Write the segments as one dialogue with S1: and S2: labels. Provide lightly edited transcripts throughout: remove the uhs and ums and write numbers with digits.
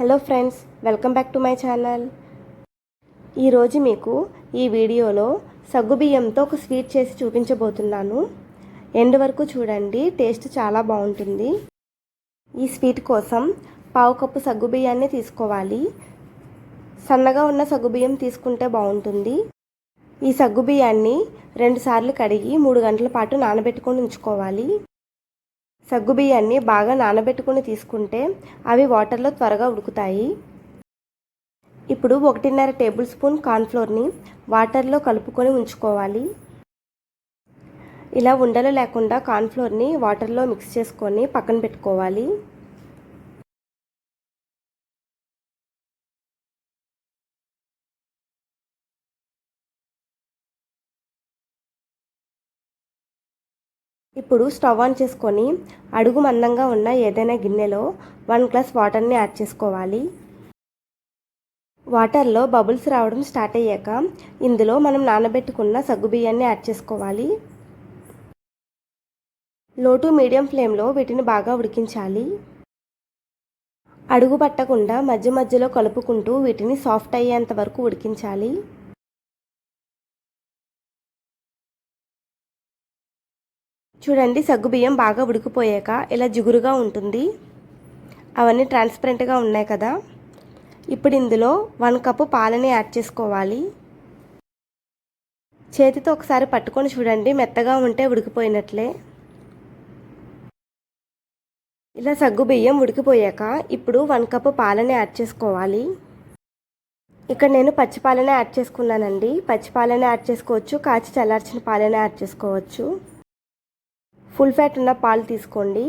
S1: Hello friends, welcome back to my channel. ఈరోజు మీకు ఈ వీడియోలో సగ్గుబియ్యంతో ఒక స్వీట్ చేసి చూపించబోతున్నాను. ఎండ్ వరకు చూడండి, టేస్ట్ చాలా బాగుంటుంది. ఈ స్వీట్ కోసం పావు కప్పు సగ్గుబియ్యాన్ని తీసుకోవాలి. సన్నగా ఉన్న సగ్గుబియ్యం తీసుకుంటే బాగుంటుంది. ఈ సగ్గుబియ్యాన్ని 2 సార్లు కడిగి 3 గంటల పాటు నానబెట్టుకొని ఉంచుకోవాలి. సగ్గుబియ్యాన్ని బాగా నానబెట్టుకుని తీసుకుంటే అవి వాటర్లో త్వరగా ఉడుకుతాయి. ఇప్పుడు 1.5 టేబుల్ స్పూన్ కార్న్ఫ్లోర్ని వాటర్లో కలుపుకొని ఉంచుకోవాలి. ఇలా ఉండలు లేకుండా కార్న్ఫ్లోర్ని వాటర్లో మిక్స్ చేసుకొని పక్కన పెట్టుకోవాలి. ఇప్పుడు స్టవ్ ఆన్ చేసుకొని అడుగు మందంగా ఉన్న ఏదైనా గిన్నెలో 1 గ్లాస్ వాటర్ని యాడ్ చేసుకోవాలి. వాటర్లో బబుల్స్ రావడం స్టార్ట్ అయ్యాక ఇందులో మనం నానబెట్టుకున్న సగ్గుబియ్యాన్ని యాడ్ చేసుకోవాలి. లో టు మీడియం ఫ్లేమ్లో వీటిని బాగా ఉడికించాలి. అడుగు పట్టకుండా మధ్య మధ్యలో కలుపుకుంటూ వీటిని సాఫ్ట్ అయ్యేంత వరకు ఉడికించాలి. చూడండి, సగ్గుబియ్యం బాగా ఉడికిపోయాక ఇలా జిగురుగా ఉంటుంది. అవన్నీ ట్రాన్స్పరెంట్గా ఉన్నాయి కదా. ఇప్పుడు ఇందులో 1 కప్పు పాలని యాడ్ చేసుకోవాలి. చేతితో ఒకసారి పట్టుకొని చూడండి, మెత్తగా ఉంటే ఉడికిపోయినట్లే. ఇలా సగ్గుబియ్యం ఉడికిపోయాక ఇప్పుడు 1 కప్పు పాలని యాడ్ చేసుకోవాలి. ఇక్కడ నేను పచ్చి పాలనే యాడ్ చేసుకున్నానండి. పచ్చి పాలనే యాడ్ చేసుకోవచ్చు, కాచి చల్లార్చిన పాలనే యాడ్ చేసుకోవచ్చు. ఫుల్ ఫ్యాట్ ఉన్న పాలు తీసుకోండి.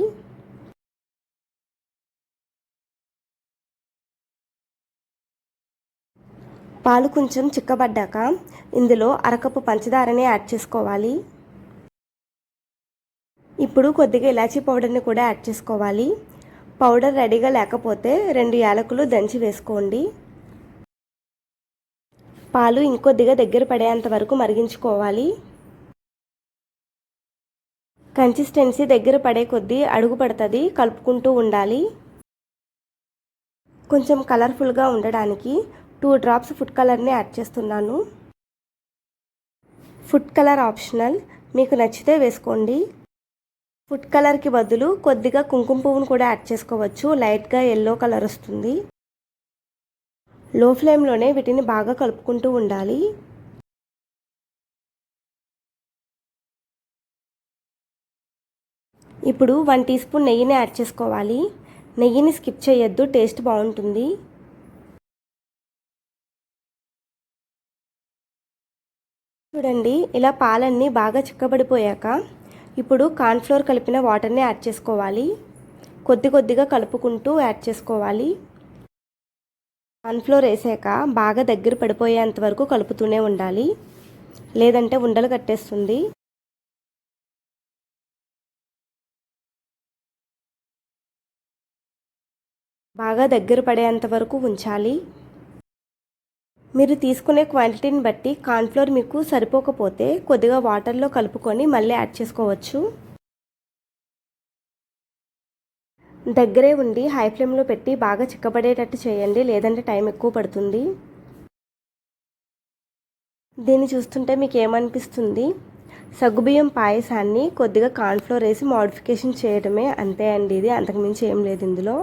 S1: పాలు కొంచెం చిక్కబడ్డాక ఇందులో 1 కప్పు పంచదారని యాడ్ చేసుకోవాలి. ఇప్పుడు కొద్దిగా ఇలాచీ పౌడర్ని కూడా యాడ్ చేసుకోవాలి. పౌడర్ రెడీగా లేకపోతే 2 యాలకులు దంచి వేసుకోండి. పాలు ఇంకొద్దిగా దగ్గర పడేంత వరకు మరిగించుకోవాలి. కన్సిస్టెన్సీ దగ్గర పడే కొద్దీ అడుగు పడుతుంది, కలుపుకుంటూ ఉండాలి. కొంచెం కలర్ఫుల్గా ఉండడానికి 2 డ్రాప్స్ ఫుడ్ కలర్ని యాడ్ చేస్తున్నాను. ఫుడ్ కలర్ ఆప్షనల్, మీకు నచ్చితే వేసుకోండి. ఫుడ్ కలర్కి బదులు కొద్దిగా కుంకుమ పువ్వును కూడా యాడ్ చేసుకోవచ్చు. లైట్గా ఎల్లో కలర్ వస్తుంది. లో ఫ్లేమ్లోనే వీటిని బాగా కలుపుకుంటూ ఉండాలి. ఇప్పుడు 1 టీ స్పూన్ నెయ్యిని యాడ్ చేసుకోవాలి. నెయ్యిని స్కిప్ చేయొద్దు, టేస్ట్ బాగుంటుంది. చూడండి, ఇలా పాలన్నీ బాగా చిక్కబడిపోయాక ఇప్పుడు కార్న్ఫ్లోర్ కలిపిన వాటర్ని యాడ్ చేసుకోవాలి. కొద్ది కొద్దిగా కలుపుకుంటూ యాడ్ చేసుకోవాలి. కార్న్ఫ్లోర్ వేసాక బాగా దగ్గర పడిపోయేంత వరకు కలుపుతూనే ఉండాలి, లేదంటే ఉండలు కట్టేస్తుంది. బాగా దగ్గర పడేంత వరకు ఉంచాలి. మీరు తీసుకునే క్వాంటిటీని బట్టి కార్న్ఫ్లోర్ మీకు సరిపోకపోతే కొద్దిగా వాటర్లో కలుపుకొని మళ్ళీ యాడ్ చేసుకోవచ్చు. దగ్గరే ఉండి హై ఫ్లేమ్లో పెట్టి బాగా చిక్కబడేటట్టు చేయండి, లేదంటే టైం ఎక్కువ పడుతుంది. దీన్ని చూస్తుంటే మీకు ఏమనిపిస్తుంది? సగ్గుబియ్యం పాయసాన్ని కొద్దిగా కార్న్ఫ్లోర్ వేసి మోడిఫికేషన్ చేయడమే, అంతే అండి. ఇది అంతకుమించి ఏం లేదు ఇందులో.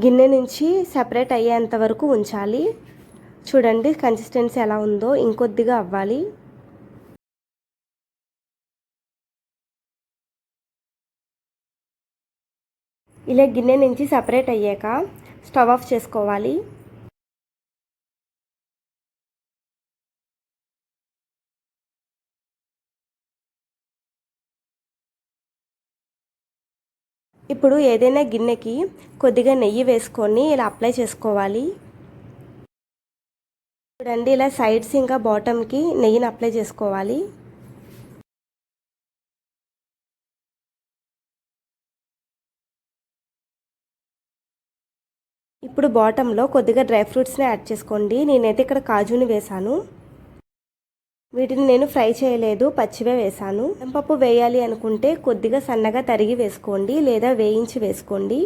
S1: గిన్నె నుంచి సెపరేట్ అయ్యేంత వరకు ఉంచాలి. చూడండి కన్సిస్టెన్సీ ఎలా ఉందో, ఇంకొద్దిగా అవ్వాలి. ఇలా గిన్నె నుంచి సెపరేట్ అయ్యాక స్టవ్ ఆఫ్ చేసుకోవాలి. ఇప్పుడు ఏదైనా గిన్నెకి కొద్దిగా నెయ్యి వేసుకొని ఇలా అప్లై చేసుకోవాలి. చూడండి, ఇలా సైడ్స్ ఇంకా బాటమ్కి నెయ్యిని అప్లై చేసుకోవాలి. ఇప్పుడు బాటంలో కొద్దిగా డ్రై ఫ్రూట్స్ని యాడ్ చేసుకోండి. నేనైతే ఇక్కడ కాజుని వేసాను. వీటిని నేను ఫ్రై చేయలేదు, పచ్చివే వేశాను. పప్పు వేయాలి అనుకుంటే కొద్దిగా సన్నగా తరిగి వేసుకోండి లేదా వేయించి వేసుకోండి.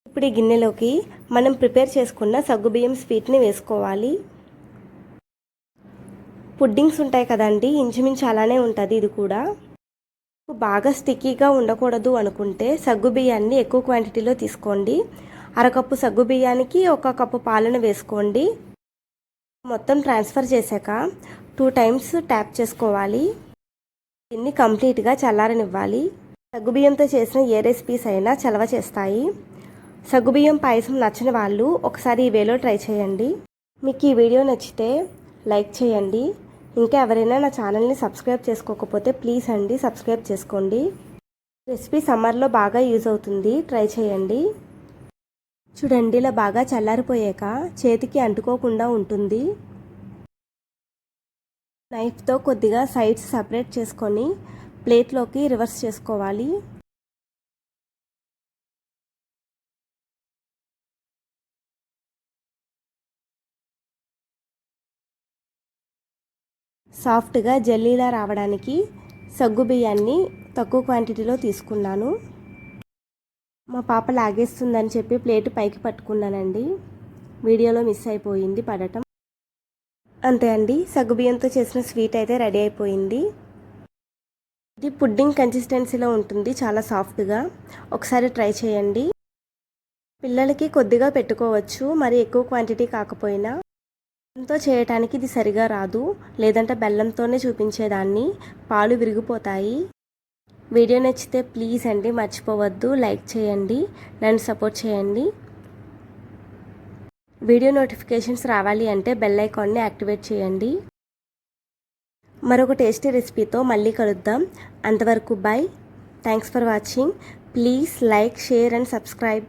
S1: ఇప్పుడు ఈ గిన్నెలోకి మనం ప్రిపేర్ చేసుకున్న సగ్గుబియ్యం స్వీట్ని వేసుకోవాలి. పుడ్డింగ్స్ ఉంటాయి కదండి, ఇంచుమించు అలానే ఉంటుంది ఇది కూడా. బాగా స్టిక్కీగా ఉండకూడదు అనుకుంటే సగ్గుబియ్యాన్ని ఎక్కువ క్వాంటిటీలో తీసుకోండి. అరకప్పు సగ్గుబియ్యానికి 1 కప్పు పాలను వేసుకోండి. మొత్తం ట్రాన్స్ఫర్ చేశాక 2 టైమ్స్ ట్యాప్ చేసుకోవాలి. దీన్ని కంప్లీట్గా చల్లారనివ్వాలి. సగ్గుబియ్యంతో చేసిన ఏ రెసిపీస్ అయినా చలవ చేస్తాయి. సగ్గుబియ్యం పాయసం నచ్చని వాళ్ళు ఒకసారి ఈ వేలో ట్రై చేయండి. మీకు ఈ వీడియో నచ్చితే లైక్ చేయండి. ఇంకా ఎవరైనా నా ఛానల్ని సబ్స్క్రైబ్ చేసుకోకపోతే ప్లీజ్ అండి సబ్స్క్రైబ్ చేసుకోండి. రెసిపీ సమ్మర్లో బాగా యూజ్ అవుతుంది, ట్రై చేయండి. చూడండి, ఇలా బాగా చల్లారిపోయాక చేతికి అంటుకోకుండా ఉంటుంది. నైఫ్తో కొద్దిగా సైడ్స్ సపరేట్ చేసుకొని ప్లేట్లోకి రివర్స్ చేసుకోవాలి. సాఫ్ట్గా జెల్లీలా రావడానికి సగ్గుబియ్యాన్ని తక్కువ క్వాంటిటీలో తీసుకున్నాను. మా పాప లాగేస్తుందని చెప్పి ప్లేట్ పైకి పట్టుకున్నానండి. వీడియోలో మిస్ అయిపోయింది పడటం. అంతే అండి, సగ్గుబియ్యంతో చేసిన స్వీట్ అయితే రెడీ అయిపోయింది. ఇది పుడ్డింగ్ కన్సిస్టెన్సీలో ఉంటుంది, చాలా సాఫ్ట్గా. ఒకసారి ట్రై చేయండి. పిల్లలకి కొద్దిగా పెట్టుకోవచ్చు, మరి ఎక్కువ క్వాంటిటీ కాకపోయినా. బెల్లంతో చేయటానికి ఇది సరిగా రాదు, లేదంటే బెల్లంతోనే చూపించేదాన్ని, పాలు విరిగిపోతాయి. వీడియో నచ్చితే ప్లీజ్ అండి మర్చిపోవద్దు లైక్ చేయండి, నన్ను సపోర్ట్ చేయండి. వీడియో నోటిఫికేషన్స్ రావాలి అంటే బెల్ ఐకాన్ని యాక్టివేట్ చేయండి. మరొక టేస్టీ రెసిపీతో మళ్ళీ కలుద్దాం. అంతవరకు bye. Thanks for watching. Please like, share and subscribe.